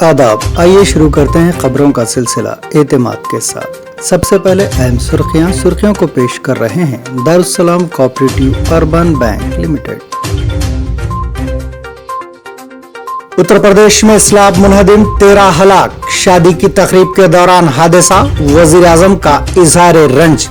आदाब, आइए शुरू करते हैं खबरों का सिलसिला एतमाद के साथ। सबसे पहले अहम सुर्खियों को पेश कर रहे हैं Darussalam cooperative urban bank limited. Uttar Pradesh में स्लैब मुनहदिम 13 हलाक, शादी की तकरीब के दौरान हादसा, वजीर आजम का इजहार रंज।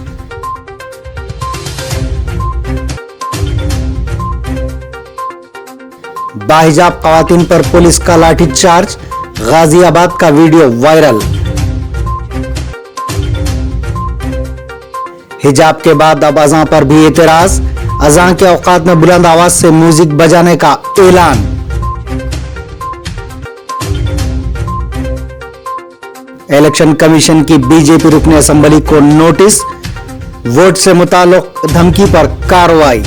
बाहिजाब खवातीन पर पुलिस का लाठीचार्ज, गाजियाबाद का वीडियो वायरल। हिजाब के बाद अब अज़ां पर भी एतराज, अज़ां के औकात में बुलंद आवाज से म्यूजिक बजाने का ऐलान। इलेक्शन कमीशन की बीजेपी रुकन असेंबली को नोटिस, वोट से मुताल्लिक धमकी पर कार्रवाई।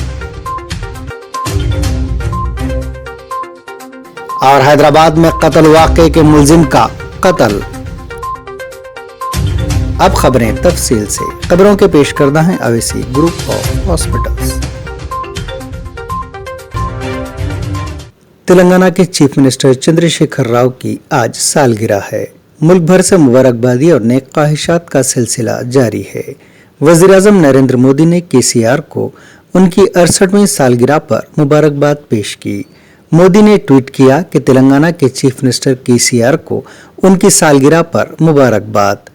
और हैदराबाद में कत्ल वाक़े के मुलजिम का कत्ल। अब खबरें तफसील से। खबरों के पेश करना है Owaisi group of hospitals. Telangana के चीफ मिनिस्टर चंद्रशेखर राव की आज सालगिरह है। मुल्क भर से मुबारकबादी और नेक ख्वाहिशात का सिलसिला जारी है। वज़ीर आज़म नरेंद्र मोदी ने केसीआर को उनकी 68वीं सालगिरह पर मुबारकबाद पेश की। मोदी ने ट्वीट किया कि तेलंगाना के चीफ मिनिस्टर केसीआर को उनकी सालगिरह पर मुबारकबाद।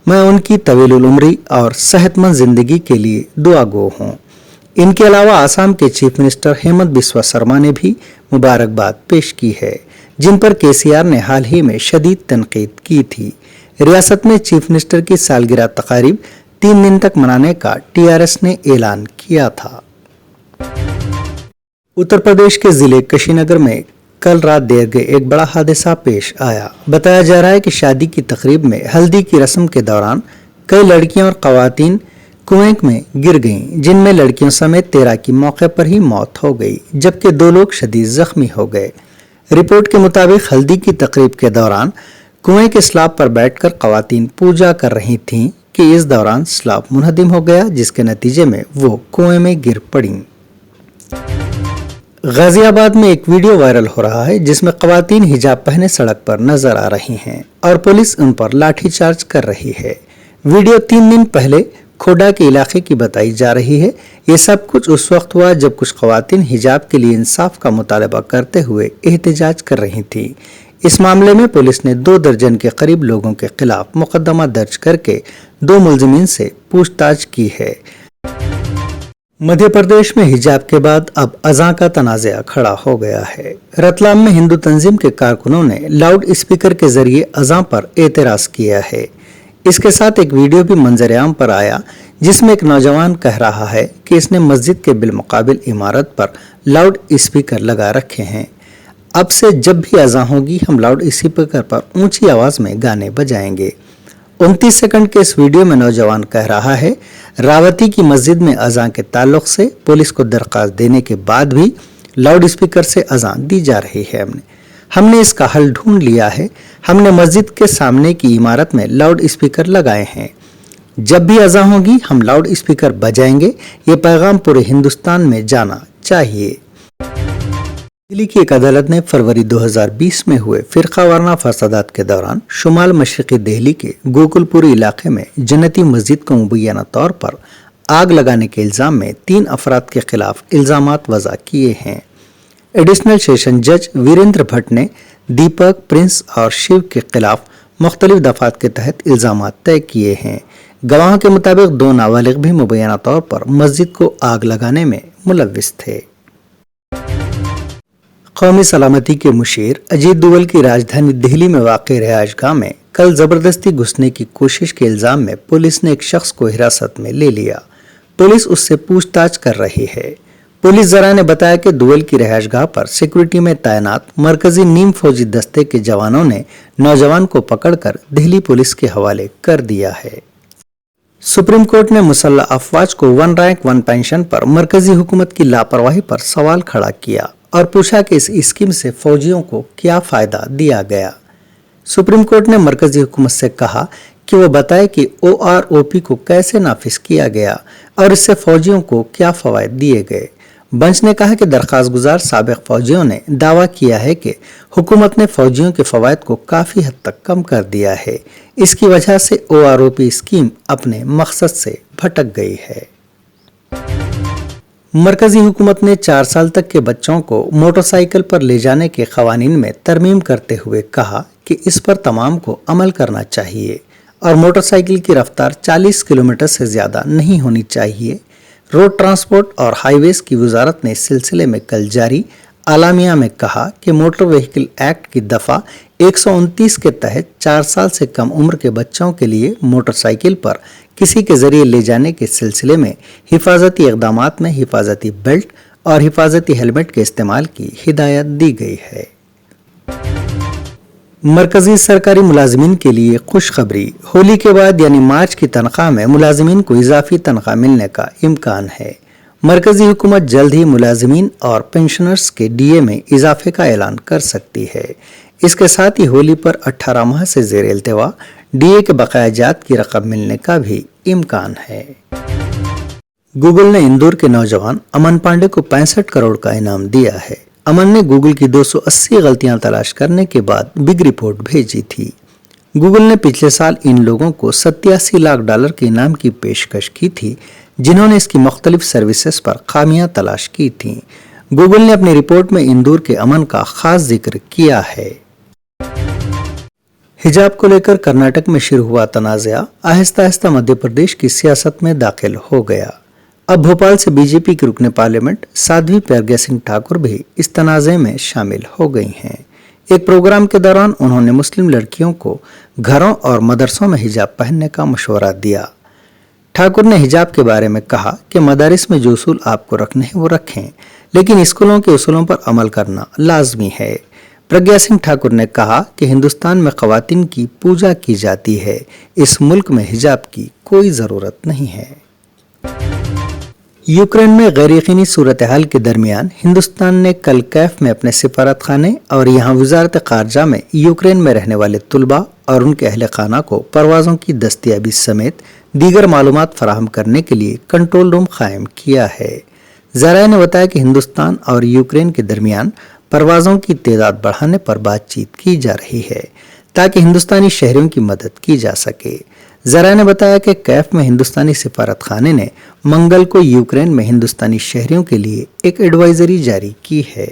मैं उनकी तवील उम्री और सेहतमंद जिंदगी के लिए दुआगो हूँ। इनके अलावा आसाम के चीफ मिनिस्टर हेमंत बिस्वा शर्मा ने भी मुबारकबाद पेश की है, जिन पर केसीआर ने हाल ही में शदीद तनकीद की थी। रियासत में चीफ मिनिस्टर की सालगिरह तकारीब 3 दिन तक मनाने का टीआरएस ने ऐलान किया था। उत्तर प्रदेश के जिले कुशीनगर में कल रात देर गए एक बड़ा हादसा पेश आया। बताया जा रहा है कि शादी की तकरीब में हल्दी की रस्म के दौरान कई लड़कियां और खवातीन कुएं में गिर गईं, जिनमें लड़कियों समेत 13 की मौके पर ही मौत हो गई, जबकि 2 लोग शदीद जख्मी हो गए। रिपोर्ट के मुताबिक हल्दी की तकरीब के दौरान कुएं के स्लाब पर बैठकर खवातीन पूजा कर रही थीं कि इस दौरान स्लाब मुनहदिम हो गया, जिसके नतीजे में वो कुएं में गिर पड़ी। गाजियाबाद में एक वीडियो वायरल हो रहा है जिसमें खवातीन हिजाब पहने सड़क पर नजर आ रही हैं और पुलिस उन पर लाठीचार्ज कर रही है। वीडियो 3 दिन पहले खोडा के इलाके की बताई जा रही है। ये सब कुछ उस वक्त हुआ जब कुछ खवातीन हिजाब के लिए इंसाफ का मुतालबा करते हुए एहतजाज कर रही थी। इस मामले में पुलिस ने 2 दर्जन के करीब लोगों के खिलाफ मुकदमा दर्ज करके 2 मुलजिमीन से पूछताछ की है। मध्य प्रदेश में हिजाब के बाद अब अज़ां का तनाज़ा खड़ा हो गया है। रतलाम में हिंदू तंजीम के कारकुनों ने लाउड स्पीकर के जरिए अज़ां पर एतराज़ किया है। इसके साथ एक वीडियो भी मंजर-ए-आम पर आया जिसमें एक नौजवान कह रहा है कि इसने मस्जिद के बिलमुकाबिल इमारत पर लाउड स्पीकर लगा रखे हैं। अब से जब भी अज़ां होगी हम लाउड स्पीकर पर ऊंची आवाज में गाने बजाएंगे। 29 सेकंड के इस वीडियो में नौजवान कह रहा है, रावती की मस्जिद में अज़ां के ताल्लुक से पुलिस को दरख्वास्त देने के बाद भी लाउड स्पीकर से अज़ां दी जा रही है। हमने इसका हल ढूंढ लिया है। हमने मस्जिद के सामने की इमारत में लाउड स्पीकर लगाए हैं। जब भी अज़ां होगी हम लाउड स्पीकर बजाएंगे। ये पैगाम पूरे हिंदुस्तान में जाना चाहिए। दिल्ली की एक अदालत ने फरवरी 2020 में हुए फिरका वाराना फसादात के दौरान शुमाल मशरक़ी दिल्ली के गोकुलपुरी इलाके में जन्नती मस्जिद को मुबैना तौर पर आग लगाने के इल्ज़ाम में 3 अफराद के खिलाफ इल्ज़ामात वज़ा किए हैं। एडिशनल सेशन जज वीरेंद्र भट्ट ने दीपक, प्रिंस और शिव के खिलाफ मुख्तलिफ दफात के तहत इल्ज़ामात तय किए हैं। गवाहों के मुताबिक 2 नाबालिग भी मुबैना तौर पर मस्जिद को आग लगाने में मुलव्विस थे। कौमी सलामती के मुशीर अजीत डोवाल की राजधानी दिल्ली में वाक़ई रिहायशगाह में कल जबरदस्ती घुसने की कोशिश के इल्जाम में पुलिस ने एक शख्स को हिरासत में ले लिया। पुलिस उससे पूछताछ कर रही है। पुलिस जरा ने बताया कि डोवाल की रिहायशगाह पर सिक्योरिटी में तैनात मरकजी नीम फौजी दस्ते के जवानों ने नौजवान को पकड़कर दिल्ली पुलिस के हवाले कर दिया है। सुप्रीम कोर्ट ने मुसल्लह अफवाज को 1 रैंक 1 पेंशन पर मरकजी हुकूमत की लापरवाही पर सवाल खड़ा किया और पूछा कि इस स्कीम से फौजियों को क्या फायदा दिया गया। सुप्रीम कोर्ट ने मरकजी हुकूमत से कहा कि वो बताए कि OROP को कैसे नाफिज किया गया और इससे फौजियों को क्या फवायद दिए गए। बंच ने कहा कि दरख्वास्त गुजार साबिक फौजियों ने दावा किया है कि हुकूमत ने फौजियों के फवायद को काफ़ी हद तक कम कर दिया है। इसकी वजह से OROP स्कीम अपने मकसद से भटक गई है। मरकजी हुकूमत ने 4 साल तक के बच्चों को मोटरसाइकिल पर ले जाने के कवानीन में तरमीम करते हुए कहा कि इस पर तमाम को अमल करना चाहिए और मोटरसाइकिल की रफ्तार 40 किलोमीटर से ज़्यादा नहीं होनी चाहिए। रोड ट्रांसपोर्ट और हाईवेज की वजारत ने इस सिलसिले में कल जारी आलामिया में कहा कि मोटर व्हीकल एक्ट की दफ़ा 129 के तहत 4 साल से कम उम्र के बच्चों के लिए मोटरसाइकिल पर किसी के जरिए ले जाने के सिलसिले में हिफाजती इक़दामात में हिफाजती बेल्ट और हिफाजती हेलमेट के इस्तेमाल की हिदायत दी गई है। मरकजी सरकारी मुलाजमीन के लिए खुशखबरी, होली के बाद यानी मार्च की तनख्वाह में मुलाजमीन को इजाफी तनख्वाह मिलने का इम्कान है। मरकजी हुकूमत जल्द ही मुलाजमीन और पेंशनर्स के DA में इजाफे का ऐलान कर सकती है। इसके साथ ही होली पर 18 माह से ज़ेर इल्तिवा DA के बकायाजात की रकम मिलने का भी इम्कान है। गूगल ने इंदौर के नौजवान अमन पांडे को 65 करोड़ का इनाम दिया है। अमन ने गूगल की 280 गलतियां तलाश करने के बाद बिग रिपोर्ट भेजी थी। गूगल ने पिछले साल इन लोगों को $87 लाख के इनाम की पेशकश की थी, जिन्होंने इसकी मुख्तलिफ सर्विसेज पर खामियां तलाश की थीं। गूगल ने अपनी रिपोर्ट में इंदौर के अमन का खास जिक्र किया है। हिजाब को लेकर कर्नाटक में शुरू हुआ तनाज़ा आहिस्ता आहिस्ता मध्य प्रदेश की सियासत में दाखिल हो गया। अब भोपाल से बीजेपी के रुकने पार्लियामेंट साध्वी प्रज्ञा सिंह ठाकुर भी इस तनाज़े में शामिल हो गई हैं। एक प्रोग्राम के दौरान उन्होंने मुस्लिम लड़कियों को घरों और मदरसों में हिजाब पहनने का मशवरा दिया। ठाकुर ने हिजाब के बारे में कहा कि मदारिस में जो उसूल आपको रखने हैं वो रखें, लेकिन स्कूलों के उसूलों पर अमल करना लाजमी है। प्रज्ञा सिंह ठाकुर ने कहा कि हिंदुस्तान में ख़वातीन की पूजा की जाती है, इस मुल्क में हिजाब की कोई ज़रूरत नहीं है। यूक्रेन में गैर यकीनी सूरत हाल के दरमियान हिंदुस्तान ने कल कैफ में अपने सिफारत खाने और यहाँ वजारत ख़ारजा में यूक्रेन में रहने वाले तुलबा और उनके अहल खाना को परवाज़ों की दस्तयाबी समेत दीगर मालूमात फराहम करने के लिए कंट्रोल रूम कायम किया है। ज़राए ने बताया कि हिंदुस्तान और यूक्रेन के दरमियान परवाज़ों की तादाद बढ़ाने पर बातचीत की जा रही है ताकि हिंदुस्तानी शहरियों की मदद की जा सके। ज़राए ने बताया कि कैफ में हिंदुस्तानी सिफारत खाने ने मंगल को यूक्रेन में हिंदुस्तानी शहरियों के लिए एक एडवाइजरी जारी की है।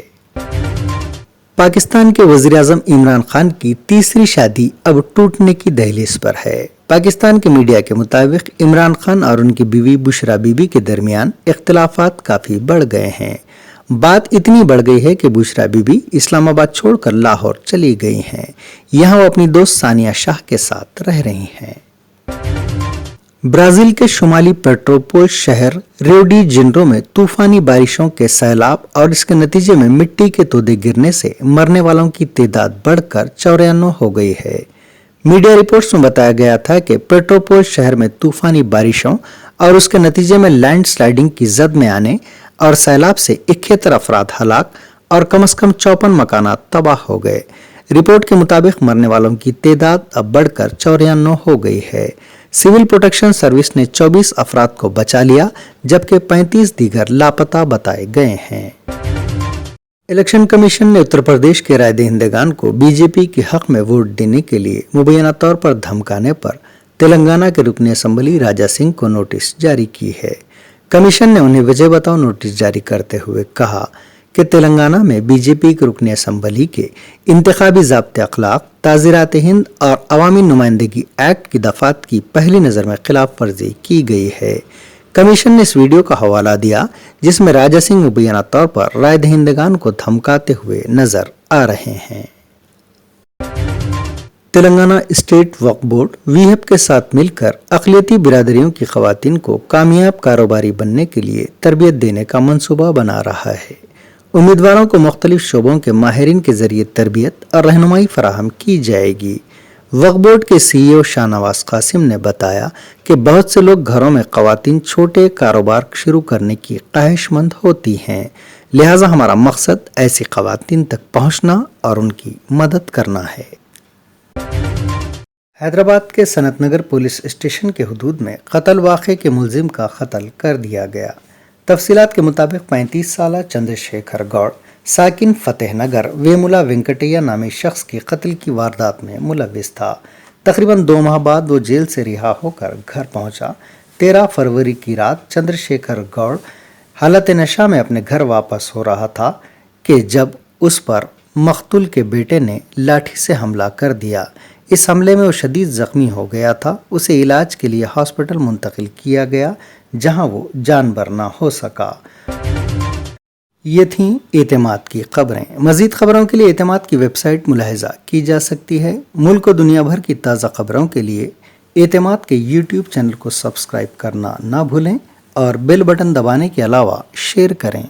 पाकिस्तान के वज़ीर आज़म इमरान खान की तीसरी शादी अब टूटने की दहलीज पर है। पाकिस्तान के मीडिया के मुताबिक इमरान खान और उनकी बीवी बुशरा बीबी के दरमियान इख्तिलाफात काफ़ी बढ़ गए हैं। बात इतनी बढ़ गई है कि बुशरा बीबी इस्लामाबाद छोड़कर लाहौर चली गई हैं। यहाँ वो अपनी दोस्त सानिया शाह के साथ रह रही हैं। ब्राजील के शुमाली पेट्रोपोल शहर रियो डी जेनेरो में तूफानी बारिशों के सैलाब और इसके नतीजे में मिट्टी के तोदे गिरने से मरने वालों की तादाद बढ़कर 94 हो गई है। मीडिया रिपोर्ट्स में बताया गया था कि पेट्रोपोल शहर में तूफानी बारिशों और उसके नतीजे में लैंड स्लाइडिंग की जद में आने और सैलाब से 71 अफराद हलाक और कम से कम 54 मकानात तबाह हो गए। रिपोर्ट के मुताबिक मरने वालों की तादाद अब बढ़कर 94 हो गई है। सिविल प्रोटेक्शन सर्विस ने 24 अफराद को बचा लिया, जबकि 35 दीगर लापता बताए गए हैं। इलेक्शन कमीशन ने उत्तर प्रदेश के राय दहिंदगान को बीजेपी के हक में वोट देने के लिए मुबैना तौर पर धमकाने पर तेलंगाना के रुकन असम्बली राजा सिंह को नोटिस जारी की है। कमीशन ने उन्हें वजह बताओ नोटिस जारी करते हुए कहा कि तेलंगाना में बीजेपी के रुकन असम्बली के इंतखाबी ज़ाब्ते अखलाक, ताज़ीरात हिंद और अवामी नुमाइंदगी एक्ट की दफ़ात की पहली नज़र में खिलाफ वर्जी की गई है। कमीशन ने इस वीडियो का हवाला दिया जिसमें राजा सिंह मुबैना तौर पर राय दहिंदगान को धमकाते हुए नजर आ रहे हैं। तेलंगाना स्टेट वक्फ बोर्ड वीहब के साथ मिलकर अक़लियती बिरादरियों की ख़वातीन को कामयाब कारोबारी बनने के लिए तरबियत देने का मंसूबा बना रहा है। उम्मीदवारों को मुख्तलिफ शोबों के माहिरीन के जरिए तरबियत और रहनुमाई फराहम की जाएगी। वक्फ बोर्ड के CEO शाहनवाज कासिम ने बताया कि बहुत से लोग घरों में ख़वातीन छोटे कारोबार शुरू करने की ख्वाहिशमंद होती हैं, लिहाजा हमारा मकसद ऐसी ख़वातीन तक पहुंचना और उनकी मदद करना है। हैदराबाद के सनत नगर पुलिस स्टेशन के हुदूद में कत्ल वाक़े के मुलजिम का कत्ल कर दिया गया। तफसीलात के मुताबिक 35 साल चंद्रशेखर गौड़ साकिन फतेह नगर वेमुला वेंकटैया नामी शख्स की कत्ल की वारदात में मुलविस था। तकरीबन 2 माह बाद वो जेल से रिहा होकर घर पहुंचा। 13 फरवरी की रात चंद्रशेखर गौड़ हालत नशा में अपने घर वापस हो रहा था कि जब उस पर मख्तूल के बेटे ने लाठी से हमला कर दिया। इस हमले में वो शदीद जख्मी हो गया था। उसे इलाज के लिए हॉस्पिटल मुंतकिल किया गया, जहां वो जानबर ना हो सका। ये थीं एतमाद की खबरें। मजीद खबरों के लिए एतमाद की वेबसाइट मुलाहिजा की जा सकती है। मुल्क और दुनिया भर की ताज़ा खबरों के लिए एतमाद के यूट्यूब चैनल को सब्सक्राइब करना ना भूलें और बेल बटन दबाने के अलावा शेयर करें।